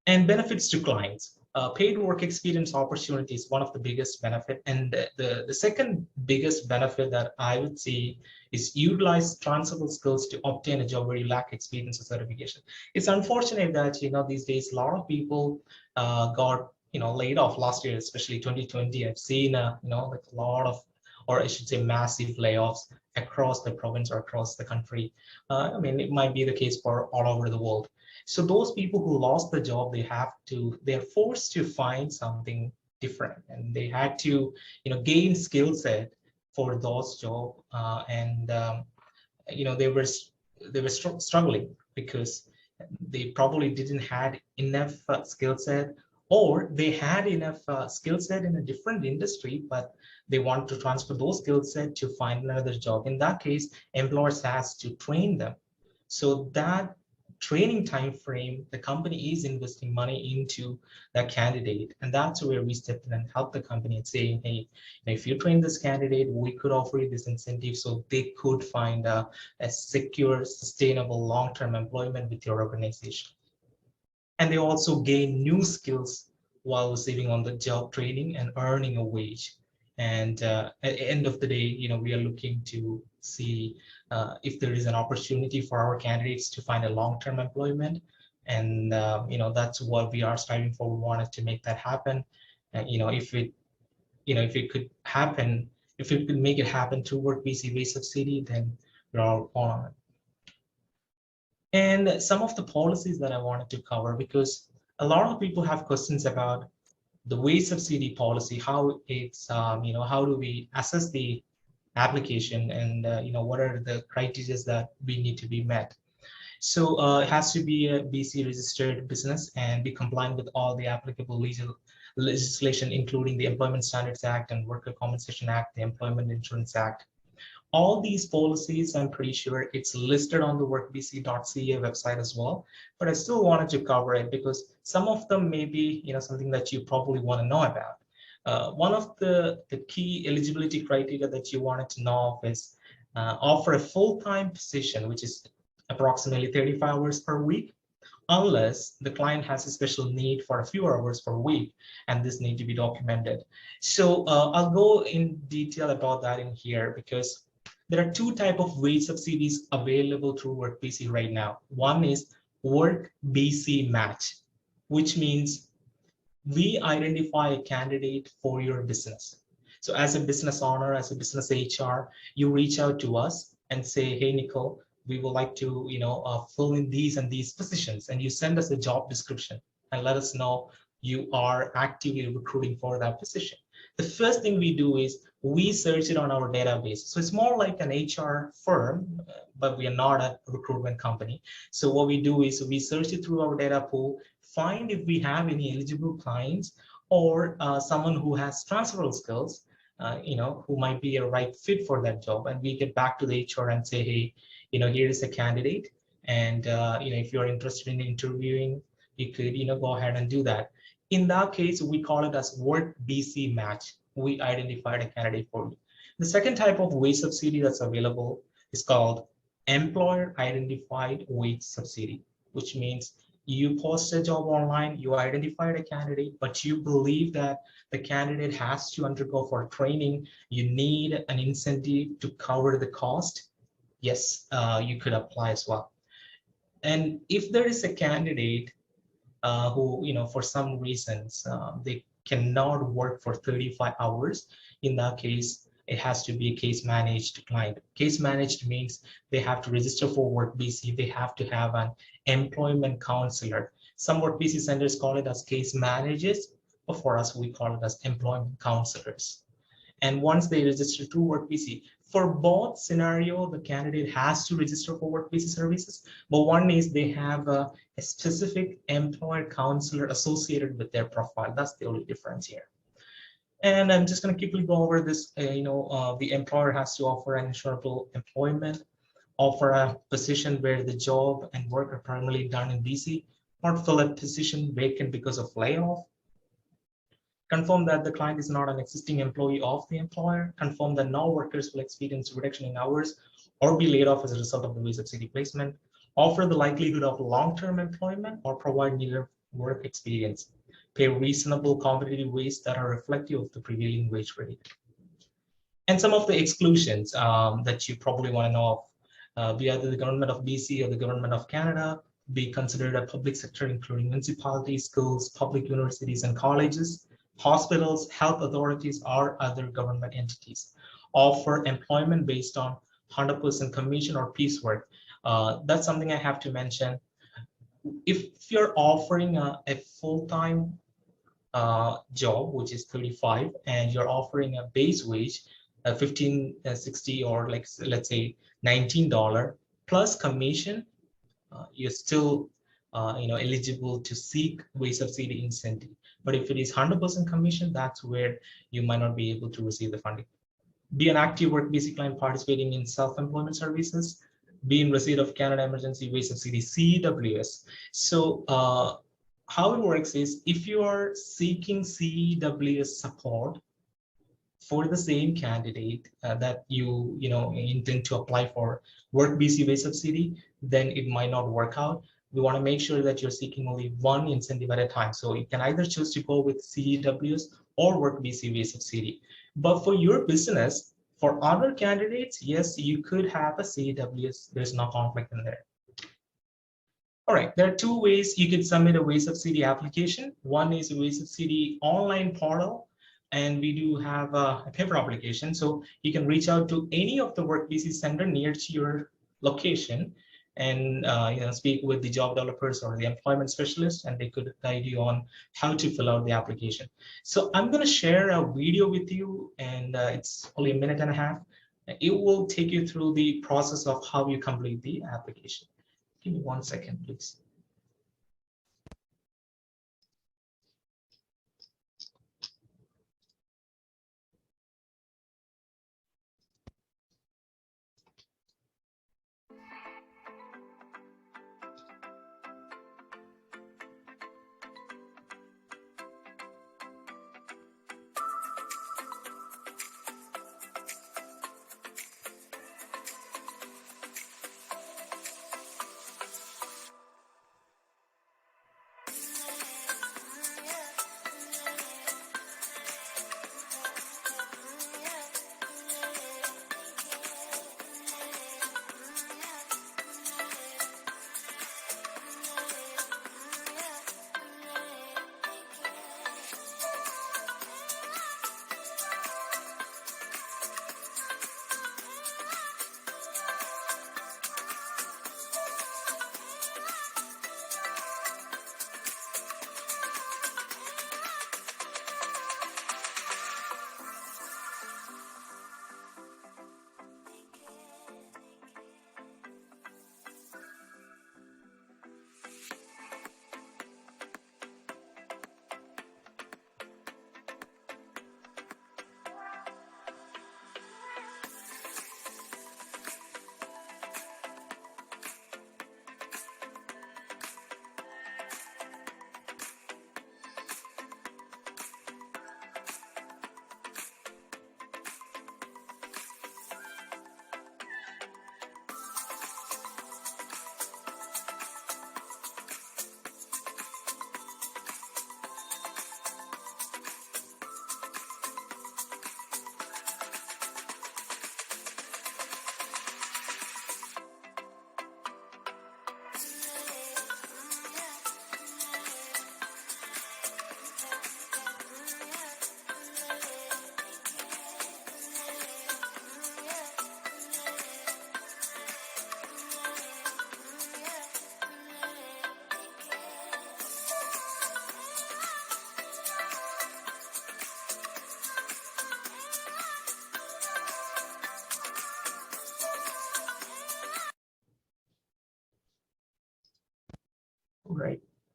And benefits to clients. Paid work experience opportunity is one of the biggest benefit, and the second biggest benefit that I would see is utilize transferable skills to obtain a job where you lack experience or certification. It's unfortunate that these days a lot of people got laid off last year, especially 2020. I've seen like a lot of, or I should say massive layoffs across the province or across the country. I mean, it might be the case for all over the world. So those people who lost the job, they're forced to find something different, and they had to, gain skill set for those jobs, and they were struggling because they probably didn't had enough skill set, or they had enough skill set in a different industry, but they want to transfer those skill set to find another job. In that case, employers has to train them. So that training time frame, the company is investing money into that candidate, and that's where we step in and help the company and saying, hey, if you train this candidate, we could offer you this incentive so they could find a secure, sustainable, long-term employment with your organization. And they also gain new skills while receiving on the job training and earning a wage. And at the end of the day, we are looking to see if there is an opportunity for our candidates to find a long-term employment. And, that's what we are striving for. We wanted to make that happen. If it could happen, if it could make it happen through WorkBC Wage Subsidy, then we're all on it. And some of the policies that I wanted to cover, because a lot of people have questions about the wage subsidy policy, how it's, how do we assess the application, and, what are the criteria that we need to be met. So it has to be a BC registered business and be compliant with all the applicable legislation, including the Employment Standards Act and Worker Compensation Act, the Employment Insurance Act. All these policies, I'm pretty sure it's listed on the workbc.ca website as well, but I still wanted to cover it because some of them may be, something that you probably want to know about. One of the key eligibility criteria that you wanted to know of is offer a full-time position, which is approximately 35 hours per week, unless the client has a special need for a few hours per week, and this need to be documented. So I'll go in detail about that in here, because there are two types of wage subsidies available through WorkBC right now. One is WorkBC Match, which means we identify a candidate for your business. So as a business owner, as a business HR, you reach out to us and say, hey, Nicole, we would like to, fill in these and these positions, and you send us a job description and let us know you are actively recruiting for that position. The first thing we do is we search it on our database. So it's more like an HR firm, but we are not a recruitment company. So what we do is we search it through our data pool, find if we have any eligible clients or someone who has transferable skills, who might be a right fit for that job. And we get back to the HR and say, hey, here is a candidate. And, if you're interested in interviewing, you could, go ahead and do that. In that case, we call it as WorkBC Match. We identified a candidate for you. The second type of wage subsidy that's available is called Employer Identified Wage Subsidy, which means you post a job online, you identified a candidate, but you believe that the candidate has to undergo for training, you need an incentive to cover the cost. Yes, you could apply as well. And if there is a candidate who, for some reasons, they cannot work for 35 hours, in that case, it has to be a case managed client. Case managed means they have to register for WorkBC. They have to have an employment counselor. Some WorkBC centers call it as case managers, but for us, we call it as employment counselors. And once they register through WorkBC, for both scenario, the candidate has to register for WorkBC services, but one is they have a specific employer counselor associated with their profile. That's the only difference here. And I'm just going to quickly go over this. The employer has to offer an insurable employment, offer a position where the job and work are primarily done in BC, not fill a position vacant because of layoff, confirm that the client is not an existing employee of the employer, confirm that no workers will experience reduction in hours or be laid off as a result of the wage subsidy placement, offer the likelihood of long-term employment or provide neither work experience, pay reasonable competitive wages that are reflective of the prevailing wage rate. And some of the exclusions that you probably want to know of, be either the government of BC or the government of Canada, be considered a public sector, including municipalities, schools, public universities and colleges, hospitals, health authorities, or other government entities, offer employment based on 100% commission or piecework. That's something I have to mention. If you're offering a full-time job, which is 35, and you're offering a base wage, $15.60 or let's say $19 plus commission, you're still eligible to seek wage subsidy incentive. But if it is 100% commission, that's where you might not be able to receive the funding. Be an active WorkBC client participating in self-employment services. Be in receipt of Canada Emergency Wage Subsidy, CEWS. So how it works is if you are seeking CEWS support for the same candidate that you intend to apply for WorkBC Wage Subsidy, then it might not work out. We want to make sure that you're seeking only one incentive at a time. So you can either choose to go with CEWS or WorkBC Wage Subsidy. But for your business, for other candidates, yes, you could have a CEWS. There's no conflict in there. All right, there are two ways you could submit a wage subsidy application. One is a wage subsidy online portal, and we do have a paper application. So you can reach out to any of the WorkBC center near to your location and speak with the job developers or the employment specialist, and they could guide you on how to fill out the application. So I'm going to share a video with you, and it's only a minute and a half. It will take you through the process of how you complete the application. Give me 1 second, please.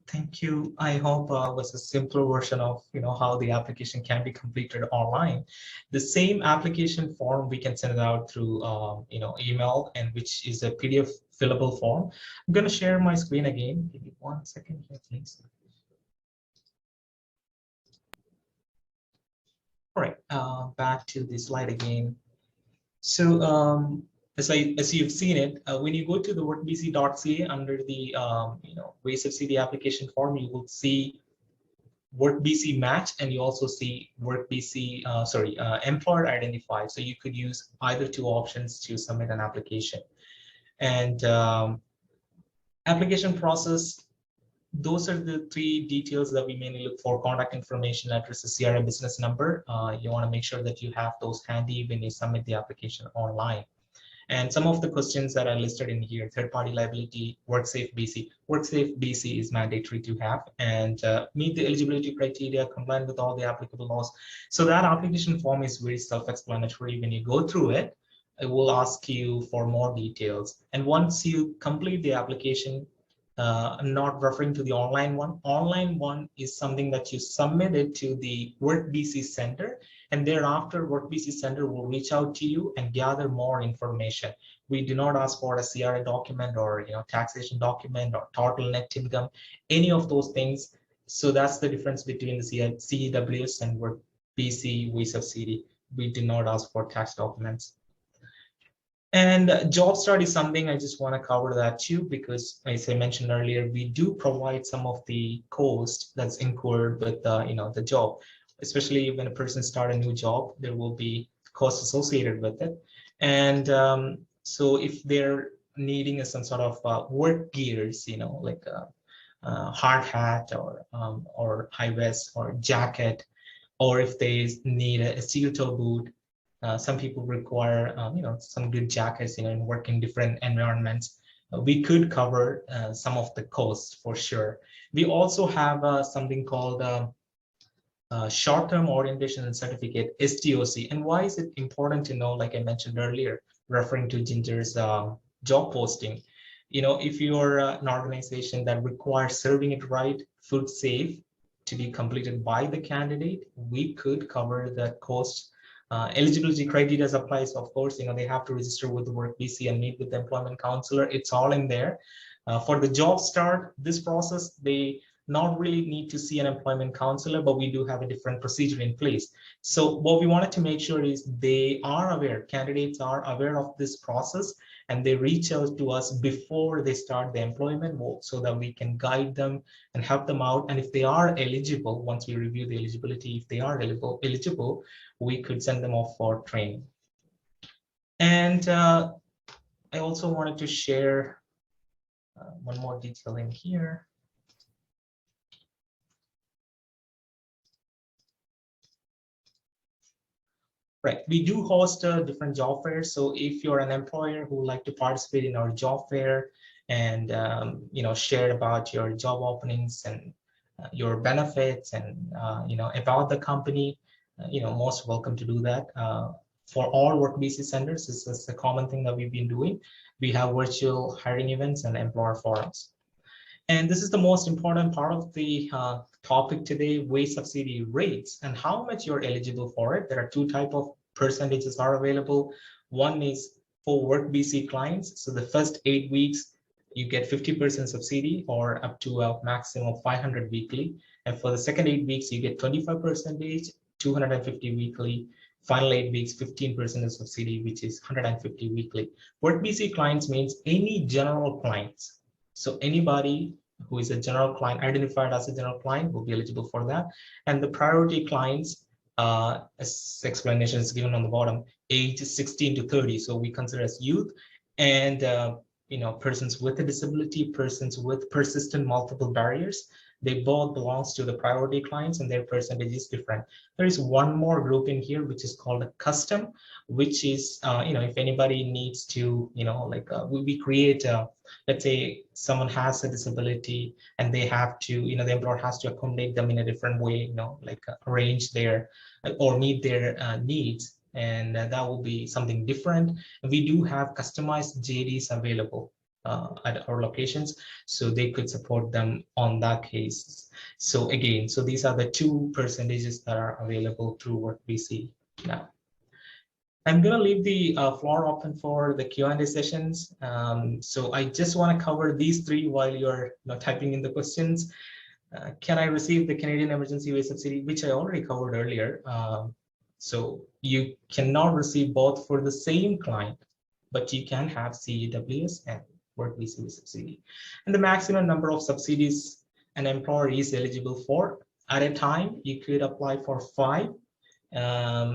Thank you. I hope was a simpler version of how the application can be completed online. The same application form we can send it out through email, and which is a PDF fillable form. I'm going to share my screen again. Give me 1 second here, please. All right, back to the slide again. So as you've seen it, when you go to the workbc.ca under the Wage Subsidy application form, you will see WorkBC match, and you also see WorkBC employer identified. So you could use either two options to submit an application. And application process, those are the three details that we mainly look for: contact information, address, CRM business number. You want to make sure that you have those handy when you submit the application online. And some of the questions that are listed in here: third-party liability, WorkSafe BC. WorkSafe BC is mandatory to have, and meet the eligibility criteria, comply with all the applicable laws. So that application form is very self-explanatory. When you go through it, it will ask you for more details. And once you complete the application, I'm not referring to the online one. Online one is something that you submitted to the WorkBC Center, and thereafter WorkBC Center will reach out to you and gather more information. We do not ask for a CRA document or taxation document or total net income, any of those things. So that's the difference between the CEWS and WorkBC Wage Subsidy. We do not ask for tax documents. And job start is something I just want to cover that too, because as I mentioned earlier, we do provide some of the cost that's incurred with the job, especially when a person start a new job, there will be costs associated with it. And so if they're needing some sort of work gears, like a hard hat or high vest or jacket, or if they need a steel toe boot. Some people require, some good jackets, in working different environments. We could cover some of the costs for sure. We also have something called short-term orientation and certificate, STOC. And why is it important to know? Like I mentioned earlier, referring to Ginger's job posting. If you're an organization that requires serving it right, food safe, to be completed by the candidate, we could cover that cost. Eligibility criteria applies, of course. They have to register with the WorkBC and meet with the employment counselor. It's all in there. For the job start, this process, they not really need to see an employment counselor, but we do have a different procedure in place. So what we wanted to make sure is they are aware, candidates are aware of this process, and they reach out to us before they start the employment so that we can guide them and help them out. And if they are eligible, once we review the eligibility, if they are eligible, we could send them off for training. And I also wanted to share one more detail in here. Right, we do host different job fairs. So if you're an employer who would like to participate in our job fair and share about your job openings and your benefits and about the company, most welcome to do that. For all WorkBC centers, this is a common thing that we've been doing. We have virtual hiring events and employer forums. And this is the most important part of the topic today: wage subsidy rates and how much you're eligible for it. There are two types of percentages are available. One is for WorkBC clients. So the first 8 weeks, you get 50% subsidy, or up to a maximum of 500 weekly. And for the second 8 weeks, you get 25%, 250 weekly. Final 8 weeks, 15% of subsidy, which is 150 weekly. WorkBC clients means any general clients. So anybody who is a general client, identified as a general client, will be eligible for that. And the priority clients, as explanation is given on the bottom, age 16 to 30. So we consider as youth and persons with a disability, persons with persistent multiple barriers. They both belongs to the priority clients, and their percentage is different. There is one more group in here, which is called a custom, which is, if anybody needs to, we create, let's say someone has a disability and they have to, the employer has to accommodate them in a different way, arrange their or meet their needs. And that will be something different. And we do have customized JDs available. at our locations, so they could support them on that case. So again, so these are the 2% that are available through WorkBC now. I'm going to leave the floor open for the Q&A sessions. So I just want to cover these 3 while you're typing in the questions. Can I receive the Canadian Emergency Wage Subsidy, which I already covered earlier. So you cannot receive both for the same client, but you can have CEWS and WorkBC Wage Subsidy. And the maximum number of subsidies an employer is eligible for at a time, you could apply for 5.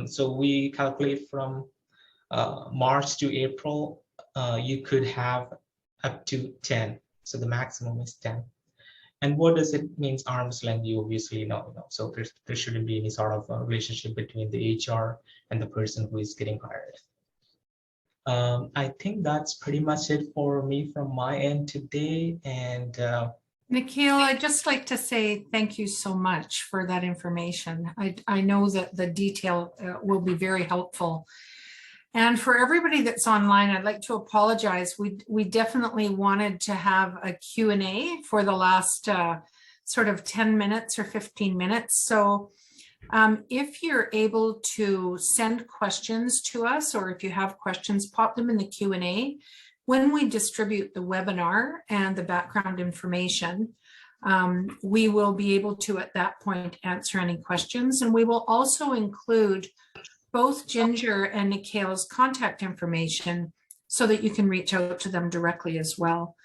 So we calculate from March to April, you could have up to 10. So the maximum is 10. And what does it mean, arm's length? You obviously know. So there shouldn't be any sort of relationship between the HR and the person who is getting hired. I think that's pretty much it for me from my end today. And Nikhil, I'd just like to say thank you so much for that information. I know that the detail will be very helpful. And for everybody that's online, I'd like to apologize. We definitely wanted to have a Q&A for the last sort of 10 minutes or 15 minutes. So if you're able to send questions to us, or if you have questions, pop them in the Q&A. When we distribute the webinar and the background information, we will be able to, at that point, answer any questions. And we will also include both Ginger and Nikhil's contact information so that you can reach out to them directly as well.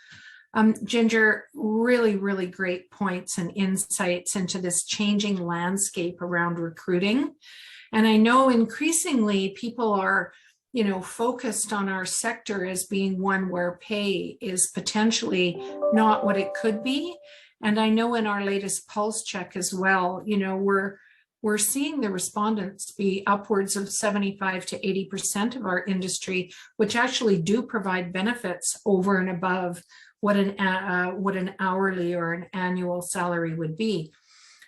Ginger, really, really great points and insights into this changing landscape around recruiting. And I know increasingly people are, focused on our sector as being one where pay is potentially not what it could be. And I know in our latest pulse check as well, we're seeing the respondents be upwards of 75 to 80% of our industry, which actually do provide benefits over and above what an hourly or an annual salary would be.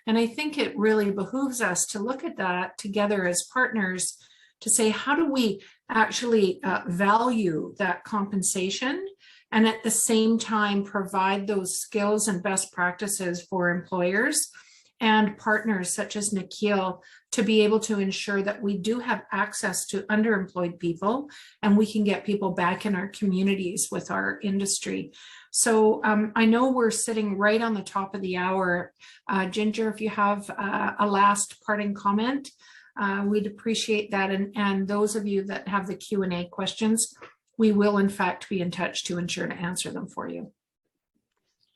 And I think it really behooves us to look at that together as partners to say, how do we actually value that compensation and at the same time provide those skills and best practices for employers and partners such as Nikhil to be able to ensure that we do have access to underemployed people and we can get people back in our communities with our industry. So I know we're sitting right on the top of the hour. Ginger, if you have a last parting comment, we'd appreciate that. And those of you that have the Q&A questions, we will in fact be in touch to ensure to answer them for you.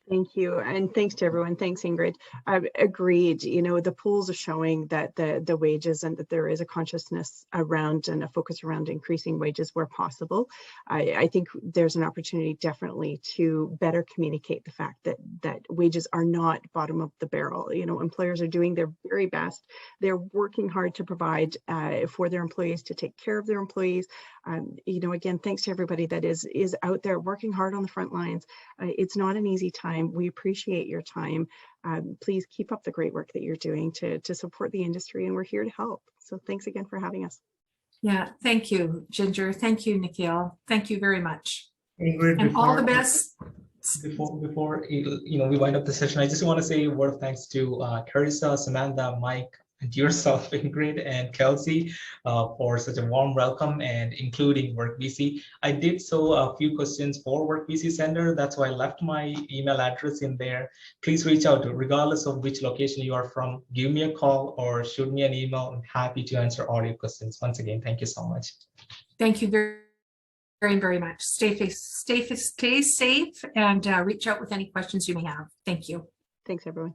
Thank you. And thanks to everyone. Thanks, Ingrid. Agreed. The polls are showing that the wages and that there is a consciousness around and a focus around increasing wages where possible. I think there's an opportunity definitely to better communicate the fact that wages are not bottom of the barrel. Employers are doing their very best. They're working hard to provide for their employees, to take care of their employees. Again, thanks to everybody that is out there working hard on the front lines. It's not an easy time. We appreciate your time. Please keep up the great work that you're doing to support the industry, and we're here to help. So thanks again for having us. Yeah, thank you, Ginger. Thank you, Nikhil. Thank you very much. Ingrid, and all the best. Before we wind up the session, I just want to say a word of thanks to Carissa, Samantha, Mike, and yourself, Ingrid, and Kelsey, for such a warm welcome, and including WorkBC. I did so a few questions for WorkBC Center. That's why I left my email address in there. Please reach out to, regardless of which location you are from, give me a call or shoot me an email. I'm happy to answer all your questions. Once again, thank you so much. Thank you very much. Stay safe, and reach out with any questions you may have. Thank you. Thanks, everyone.